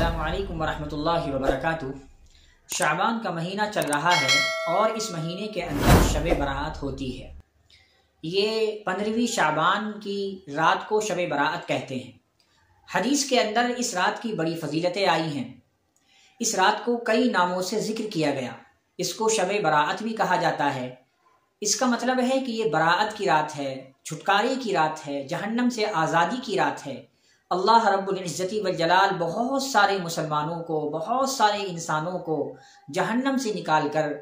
अस्सलामु अलैकुम वरहमतुल्लाहि वबरकातुह। शाबान का महीना चल रहा है और इस महीने के अंदर शब बरात होती है। ये 15वीं शाबान की रात को शब बरात कहते हैं। हदीस के अंदर इस रात की बड़ी फजीलतें आई हैं। इस रात को कई नामों से जिक्र किया गया। इसको शब बरात भी कहा जाता है। इसका मतलब है कि ये बरात की रात है, छुटकारे की रात है, जहन्नम से आज़ादी की रात है। अल्लाह रब्बुल इज़्ज़ति वल जलाल बहुत सारे मुसलमानों को, बहुत सारे इंसानों को जहन्नम से निकाल कर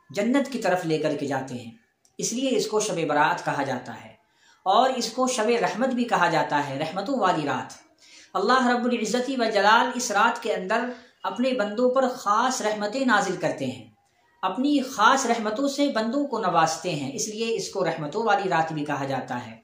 जन्नत की तरफ लेकर के जाते हैं। इसलिए इसको शब बरात कहा जाता है और इसको शब रहमत भी कहा जाता है, रहमतों वाली रात। अल्लाह रब्बुल इज़्ज़ति वल जलाल इस रात के अंदर अपने बंदों पर ख़ास रहमतें नाजिल करते हैं, अपनी ख़ास रहमतों से बंदों को नवाजते हैं। इसलिए इसको रहमतों वाली रात भी कहा जाता है।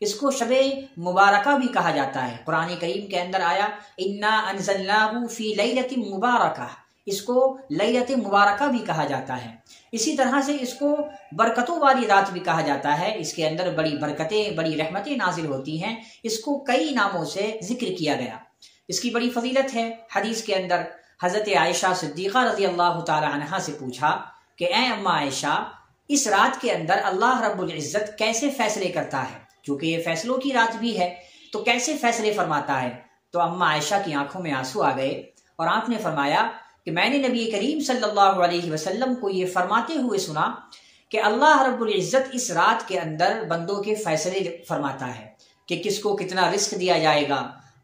इसको शबे मुबारका भी कहा जाता है। कुरान करीम के अंदर आया इन्ना अनज़लनाहु फ़ी लैलतिन मुबारका, इसको लैलत मुबारका भी कहा जाता है। इसी तरह से इसको बरकतों वाली रात भी कहा जाता है। इसके अंदर बड़ी बरकतें, बड़ी रहमतें नाजिल होती हैं। इसको कई नामों से जिक्र किया गया। इसकी बड़ी फजीलत है। हदीस के अंदर हज़रत आयशा सिद्दीक़ा रज़ी अल्लाह ताला अन्हा से पूछा कि ऐ अम्मा आयशा, इस रात के अंदर अल्लाह रब्बुल इज़्ज़त कैसे फैसले करता है? क्योंकि ये फैसलों की रात भी है, तो कैसे फैसले फरमाता है? तो अम्मा आयशा की आंखों में आंसू आ गए और आपने फरमाया कि मैंने नबी करीम सल्लल्लाहु अलैहि वसल्लम को ये फरमाते हुए सुना कि अल्लाह रब्बुल इज़्ज़त इस रात के अंदर बंदों के फैसले फरमाता है कि किसको कितना रिस्क दिया जाएगा,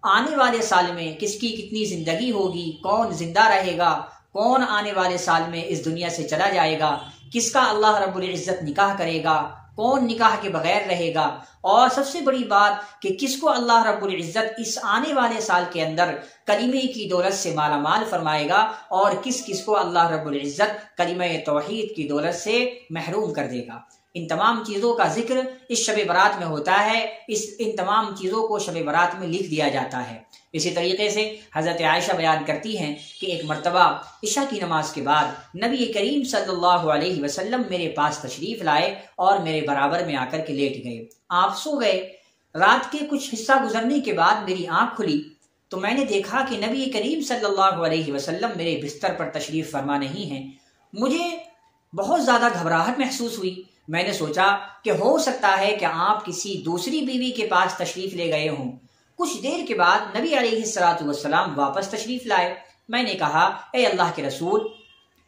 आने वाले साल में किसकी कितनी जिंदगी होगी, कौन जिंदा रहेगा, कौन आने वाले साल में इस दुनिया से चला जाएगा, किसका अल्लाह रब्बुल इज़्ज़त निकाह करेगा, कौन निकाह के बगैर रहेगा, और सबसे बड़ी बात कि किसको अल्लाह रब्बुल इज़्ज़त इस आने वाले साल के अंदर कलिमे की दौलत से माला माल फरमाएगा और किस किस को अल्लाह रब्बुल इज़्ज़त कलिमे तौहीद की दौलत से महरूम कर देगा। इन तमाम चीज़ों का जिक्र इस शब बरात में होता है। इन तमाम चीज़ों को शब बरात में लिख दिया जाता है। इसी तरीके से हज़रत आयशा बयान करती हैं कि एक मरतबा इशा की नमाज के बाद नबी करीम सल्लल्लाहु अलैहि वसल्लम मेरे पास तशरीफ़ लाए और मेरे बराबर में आकर के लेट गए। आप सो गए। रात के कुछ हिस्सा गुजरने के बाद मेरी आँख खुली तो मैंने देखा कि नबी करीम सल्लल्लाहु अलैहि वसल्लम मेरे बिस्तर पर तशरीफ़ फरमा नहीं हैं। मुझे बहुत ज़्यादा घबराहट महसूस हुई। मैंने सोचा कि हो सकता है कि आप किसी दूसरी बीवी के पास तशरीफ़ ले गए हों। कुछ देर के बाद नबी अलैहिस्सलातु वस्सलाम वापस तशरीफ़ लाए। मैंने कहा, ए अल्लाह के रसूल,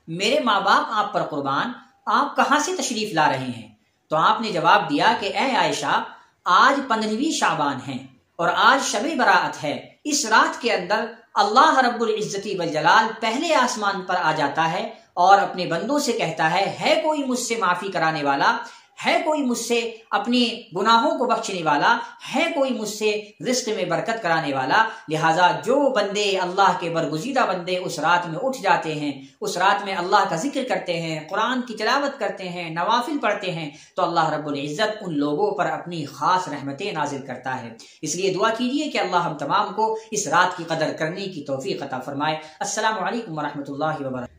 मेरे माँ बाप आप पर कुर्बान, आप कहाँ से तशरीफ़ ला रहे हैं? तो आपने जवाब दिया कि ए आयशा, आज 15वीं शाबान है और आज शब बरात है। इस रात के अंदर अल्लाह रब्बुल इज़्ज़ति वल जलाल पहले आसमान पर आ जाता है और अपने बंदों से कहता है कोई मुझसे माफ़ी कराने वाला, है कोई मुझसे अपने गुनाहों को बख्शने वाला, है कोई मुझसे रिज़्क़ में बरकत कराने वाला। लिहाजा जो बंदे अल्लाह के बरगुज़ीदा बंदे उस रात में उठ जाते हैं, उस रात में अल्लाह का जिक्र करते हैं, कुरान की तिलावत करते हैं, नवाफिल पढ़ते हैं, तो अल्लाह रब्बुल इज़्ज़त उन लोगों पर अपनी ख़ास रहमतें नाजिल करता है। इसलिए दुआ कीजिए कि अल्लाह हम तमाम को इस रात की कदर करने की तौफ़ीक़ अता फ़रमाए। अस्सलामु अलैकुम वरहमतुल्लाहि वबरकातुहू।